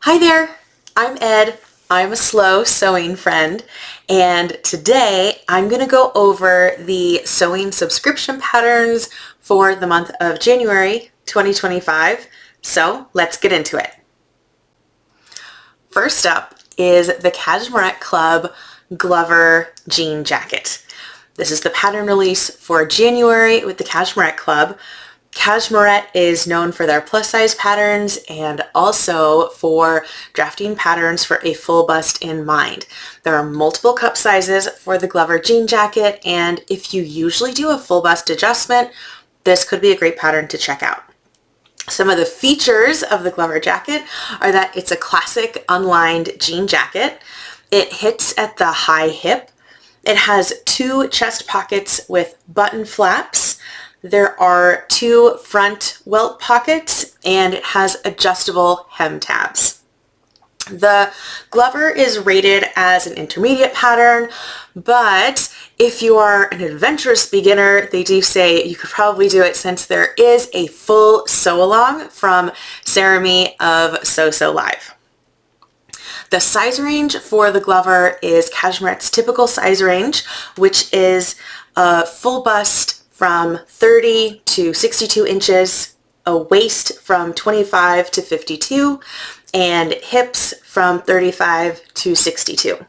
Hi there, I'm Ed. I'm a slow sewing friend, and today I'm going to go over the sewing subscription patterns for the month of January 2025. So let's get into it. First up is the Cashmerette Club Glover Jean Jacket. This is the pattern release for January with the Cashmerette Club. Cashmerette is known for their plus size patterns and also for drafting patterns for a full bust in mind. There are multiple cup sizes for the Glover jean jacket, and if you usually do a full bust adjustment, this could be a great pattern to check out. Some of the features of the Glover jacket are that it's a classic unlined jean jacket. It hits at the high hip. It has two chest pockets with button flaps. There are two front welt pockets, and it has adjustable hem tabs. The Glover is rated as an intermediate pattern, but if you are an adventurous beginner, they do say you could probably do it since there is a full sew-along from Seamwork of Sew Live. The size range for the Glover is Cashmerette's typical size range, which is a full bust from 30 to 62 inches, a waist from 25 to 52, and hips from 35 to 62.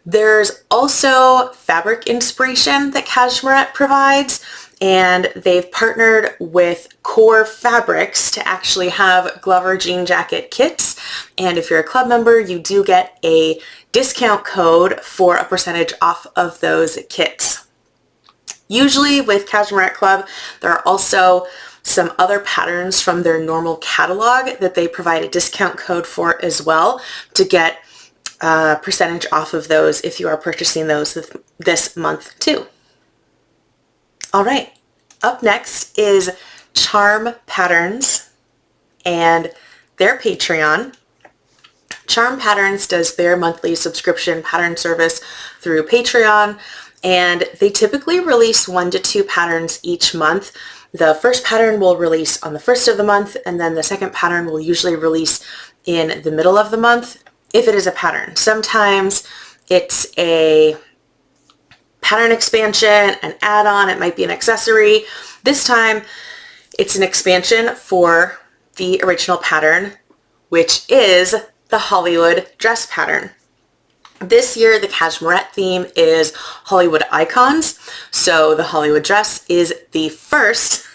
There's also fabric inspiration that Cashmerette provides, and they've partnered with Core Fabrics to actually have Glover jean jacket kits. And if you're a club member, you do get a discount code for a percentage off of those kits. Usually with Cashmerette Club, there are also some other patterns from their normal catalog that they provide a discount code for as well to get a percentage off of those if you are purchasing those this month too. All right, up next is Charm Patterns and their Patreon. Charm Patterns does their monthly subscription pattern service through Patreon, and they typically release 1 to 2 patterns each month. The first pattern will release on the first of the month, and then the second pattern will usually release in the middle of the month if it is a pattern. Sometimes it's a pattern expansion, an add-on, it might be an accessory. This time it's an expansion for the original pattern, which is the Hollywood dress pattern. This year, the Cashmerette theme is Hollywood icons, so the Hollywood dress is the first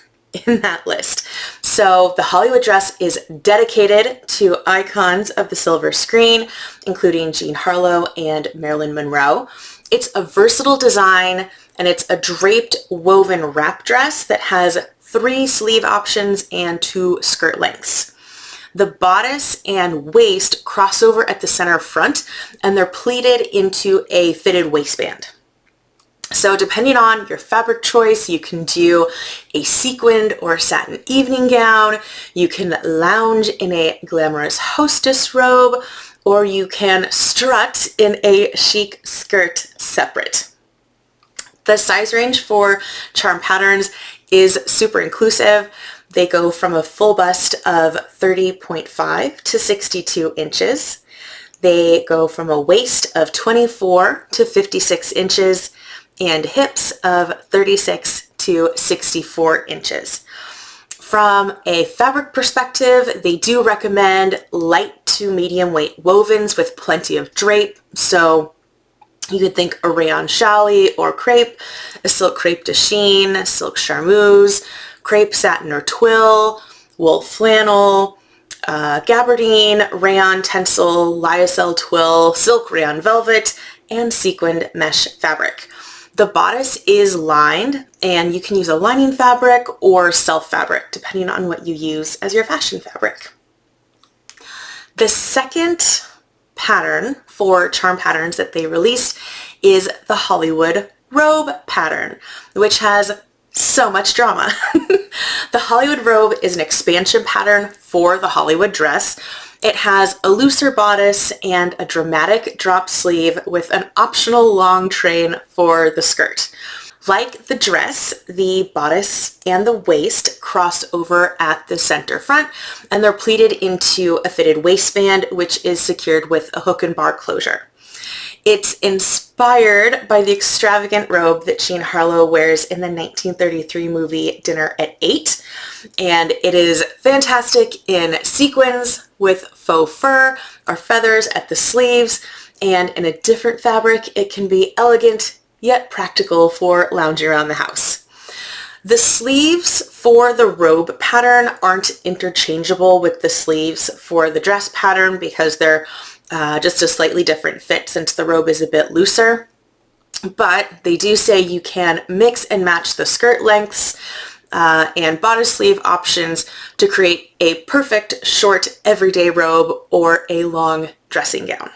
in that list. So the Hollywood dress is dedicated to icons of the silver screen, including Jean Harlow and Marilyn Monroe. It's a versatile design, and it's a draped woven wrap dress that has 3 sleeve options and 2 skirt lengths. The bodice and waist cross over at the center front, and they're pleated into a fitted waistband. So depending on your fabric choice, you can do a sequined or satin evening gown, you can lounge in a glamorous hostess robe, or you can strut in a chic skirt separate. The size range for Charm Patterns is super inclusive. They go from a full bust of 30.5 to 62 inches. They go from a waist of 24 to 56 inches and hips of 36 to 64 inches. From a fabric perspective, they do recommend light to medium weight wovens with plenty of drape. So you could think a rayon challis or crepe, a silk crepe de chine, a silk charmeuse, crepe satin or twill, wool flannel, gabardine, rayon tencel, lyocell twill, silk rayon velvet, and sequined mesh fabric. The bodice is lined, and you can use a lining fabric or self fabric, depending on what you use as your fashion fabric. The second pattern for Charm Patterns that they released is the Hollywood Robe pattern, which has so much drama. The Hollywood Robe is an expansion pattern for the Hollywood dress. It has a looser bodice and a dramatic drop sleeve with an optional long train for the skirt. Like the dress, the bodice and the waist cross over at the center front, and they're pleated into a fitted waistband, which is secured with a hook and bar closure. It's inspired by the extravagant robe that Jean Harlow wears in the 1933 movie Dinner at 8, and it is fantastic in sequins with faux fur or feathers at the sleeves, and in a different fabric it can be elegant yet practical for lounging around the house. The sleeves for the robe pattern aren't interchangeable with the sleeves for the dress pattern because they're just a slightly different fit since the robe is a bit looser. But they do say you can mix and match the skirt lengths and bodice sleeve options to create a perfect short everyday robe or a long dressing gown.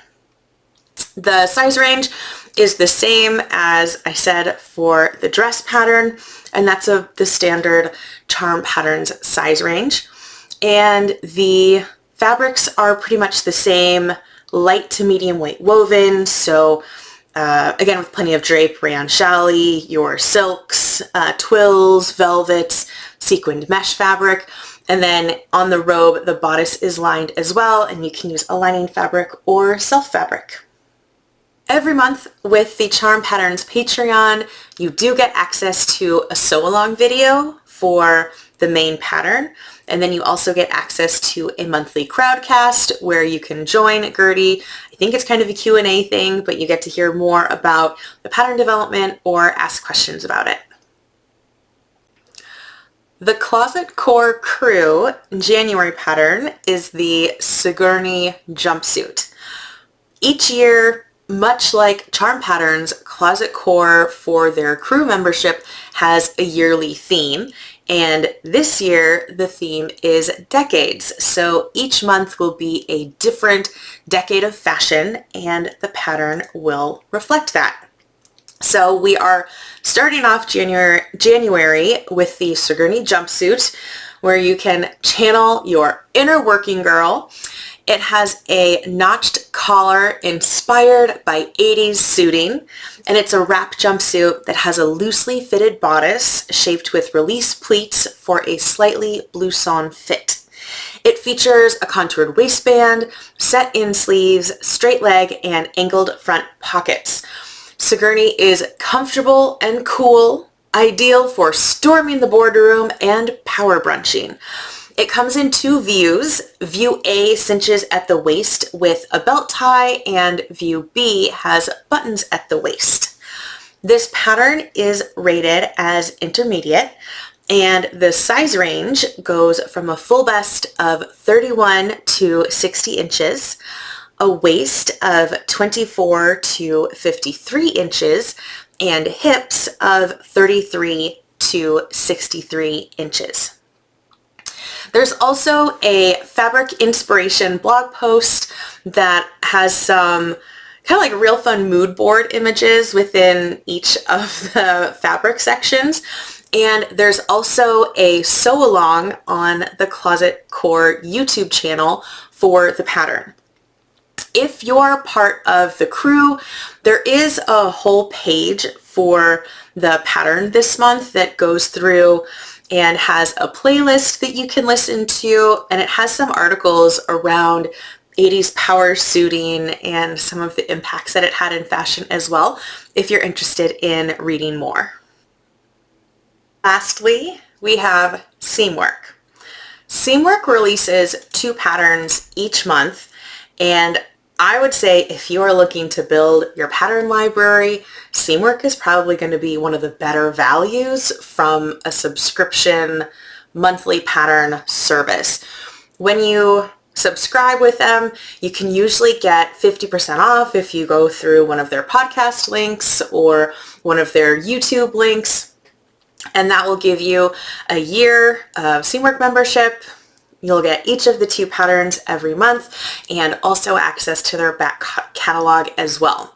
The size range is the same as I said for the dress pattern, and that's the standard Charm Patterns size range. And the fabrics are pretty much the same, light to medium weight woven, so again with plenty of drape, rayon challis, your silks, twills, velvets, sequined mesh fabric. And then on the robe, the bodice is lined as well, and you can use a lining fabric or self fabric. Every month with the Charm Patterns Patreon, you do get access to a sew-along video for the main pattern, and then you also get access to a monthly crowdcast where you can join Gertie. I think it's kind of a Q&A thing, but you get to hear more about the pattern development or ask questions about it. The Closet Core Crew January pattern is the Sigourney Jumpsuit. Each year, much like Charm Patterns, Closet Core for their crew membership has a yearly theme, and this year the theme is decades. So each month will be a different decade of fashion, and the pattern will reflect that. So we are starting off January with the Sigourney Jumpsuit, where you can channel your inner working girl. It has a notched collar inspired by 80s suiting, and it's a wrap jumpsuit that has a loosely fitted bodice shaped with release pleats for a slightly blouson fit. It features a contoured waistband, set-in sleeves, straight leg, and angled front pockets. Sigourney is comfortable and cool, ideal for storming the boardroom and power brunching. It comes in two views. View A cinches at the waist with a belt tie, and view B has buttons at the waist. This pattern is rated as intermediate, and the size range goes from a full bust of 31 to 60 inches, a waist of 24 to 53 inches, and hips of 33 to 63 inches. There's also a fabric inspiration blog post that has some kind of like real fun mood board images within each of the fabric sections. And there's also a sew along on the Closet Core YouTube channel for the pattern. If you're part of the crew, there is a whole page for the pattern this month that goes through and has a playlist that you can listen to, and it has some articles around 80s power suiting and some of the impacts that it had in fashion as well, if you're interested in reading more. Lastly, we have Seamwork. Seamwork releases 2 patterns each month, and I would say if you are looking to build your pattern library, Seamwork is probably going to be one of the better values from a subscription monthly pattern service. When you subscribe with them, you can usually get 50% off if you go through one of their podcast links or one of their YouTube links, and that will give you a year of Seamwork membership. You'll get each of the 2 patterns every month and also access to their back catalog as well.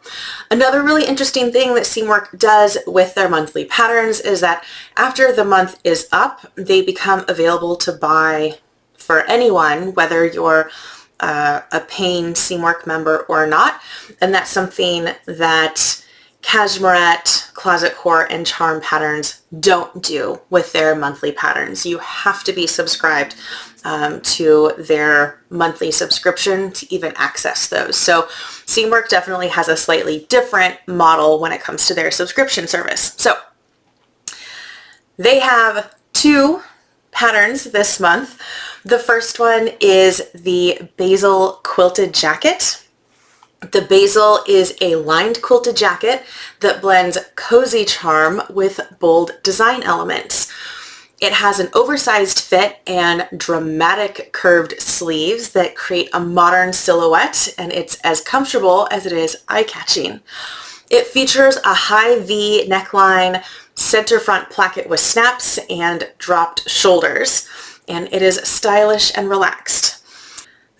Another really interesting thing that Seamwork does with their monthly patterns is that after the month is up, they become available to buy for anyone, whether you're a paying Seamwork member or not. And that's something that Cashmerette, closet core and charm patterns don't do with their monthly patterns. You have to be subscribed to their monthly subscription to even access those. So Seamwork definitely has a slightly different model when it comes to their subscription service. So they have 2 patterns this month. The first one is the Basil quilted jacket. The Basil is a lined quilted jacket that blends cozy charm with bold design elements. It has an oversized fit and dramatic curved sleeves that create a modern silhouette, and it's as comfortable as it is eye-catching. It features a high V neckline, center front placket with snaps, and dropped shoulders, and it is stylish and relaxed.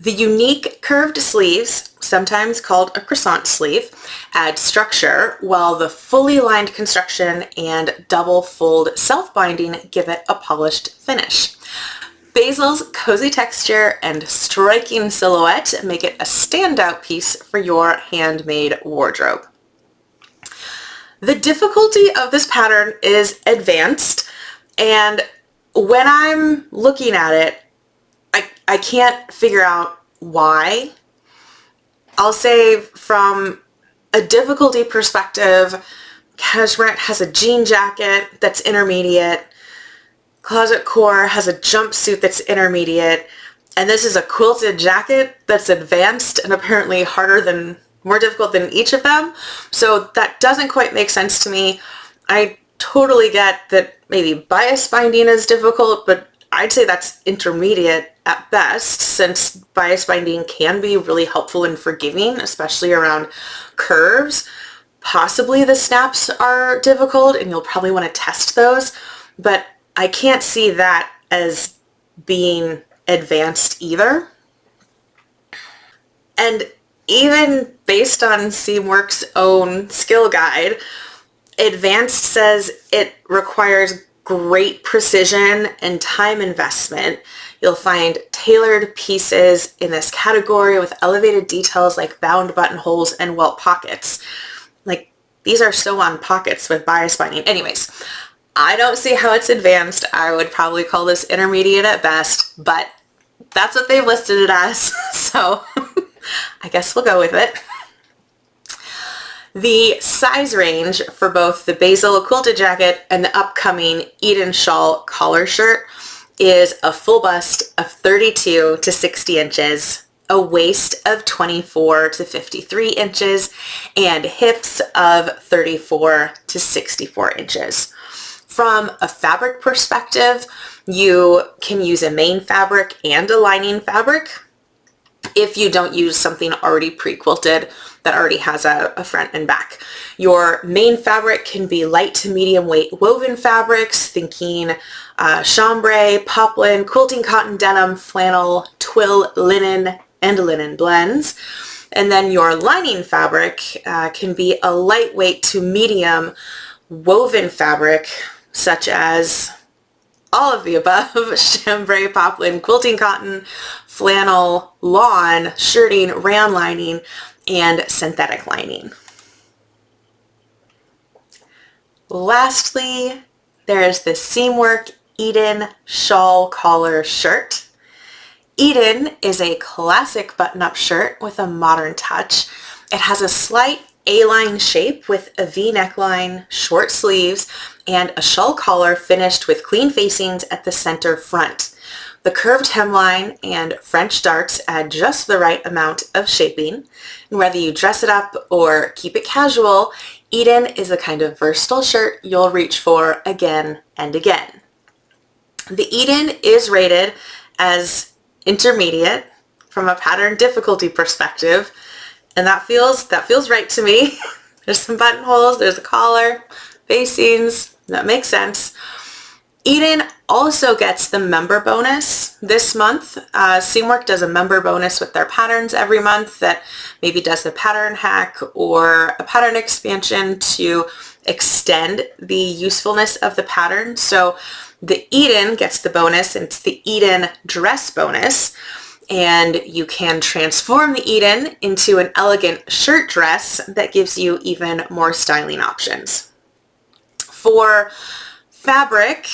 The unique curved sleeves, sometimes called a croissant sleeve, add structure, while the fully lined construction and double fold self-binding give it a polished finish. Basil's cozy texture and striking silhouette make it a standout piece for your handmade wardrobe. The difficulty of this pattern is advanced, and when I'm looking at it, I can't figure out why. I'll say from a difficulty perspective, Cashmerette has a jean jacket that's intermediate, Closet Core has a jumpsuit that's intermediate, and this is a quilted jacket that's advanced and apparently more difficult than each of them. So that doesn't quite make sense to me. I totally get that maybe bias binding is difficult, but I'd say that's intermediate at best, since bias binding can be really helpful and forgiving, especially around curves. Possibly the snaps are difficult and you'll probably want to test those, but I can't see that as being advanced either. And even based on Seamwork's own skill guide, advanced says it requires great precision and time investment. You'll find tailored pieces in this category with elevated details like bound buttonholes and welt pockets. Like, these are sew-on pockets with bias binding. Anyways, I don't see how it's advanced. I would probably call this intermediate at best, but that's what they've listed it as, so I guess we'll go with it. The size range for both the Basil quilted jacket and the upcoming Eden Shawl collar shirt is a full bust of 32 to 60 inches, a waist of 24 to 53 inches, and hips of 34 to 64 inches. From a fabric perspective, you can use a main fabric and a lining fabric if you don't use something already pre-quilted that already has a front and back. Your main fabric can be light to medium weight woven fabrics, thinking chambray, poplin, quilting cotton, denim, flannel, twill, linen, and linen blends. And then your lining fabric can be a lightweight to medium woven fabric, such as all of the above: chambray, poplin, quilting cotton, flannel, lawn, shirting, rayon lining, and synthetic lining. Lastly, there's the Seamwork Eden Shawl collar shirt. Eden is a classic button-up shirt with a modern touch. It has a slight A-line shape with a V neckline, short sleeves, and a shawl collar finished with clean facings at the center front. The curved hemline and French darts add just the right amount of shaping. And whether you dress it up or keep it casual, Eden is the kind of versatile shirt you'll reach for again and again. The Eden is rated as intermediate from a pattern difficulty perspective, and that feels right to me. There's some buttonholes, there's a collar, facings, that makes sense. Eden also gets the member bonus this month. Seamwork does a member bonus with their patterns every month that maybe does a pattern hack or a pattern expansion to extend the usefulness of the pattern. So the Eden gets the bonus, and it's the Eden dress bonus. And you can transform the Eden into an elegant shirt dress that gives you even more styling options. For fabric,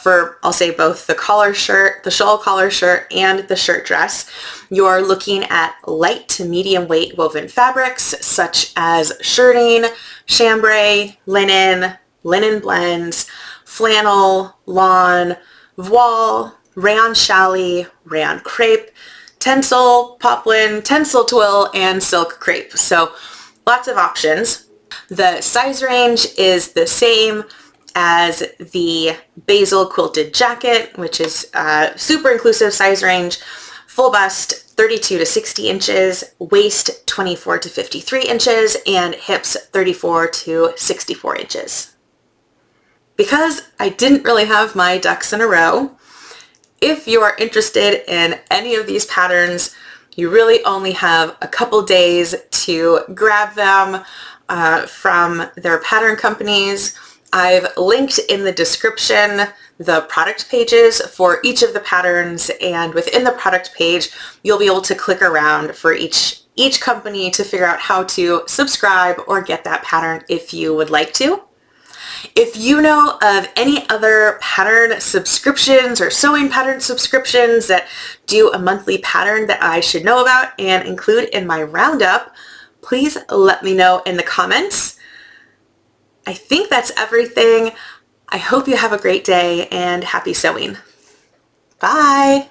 for I'll say both the collar shirt, the shawl collar shirt, and the shirt dress, you're looking at light to medium weight woven fabrics such as shirting, chambray, linen, linen blends, flannel, lawn, voile, rayon challis, rayon crepe, tencel, poplin, tencel twill, and silk crepe. So lots of options. The size range is the same as the Basil quilted jacket, which is a super inclusive size range. Full bust 32 to 60 inches, waist 24 to 53 inches, and hips 34 to 64 inches. Because I didn't really have my ducks in a row, if you are interested in any of these patterns, you really only have a couple days to grab them from their pattern companies. I've linked in the description the product pages for each of the patterns, and within the product page you'll be able to click around for each company to figure out how to subscribe or get that pattern if you would like to. If you know of any other pattern subscriptions or sewing pattern subscriptions that do a monthly pattern that I should know about and include in my roundup, please let me know in the comments. I think that's everything. I hope you have a great day and happy sewing. Bye!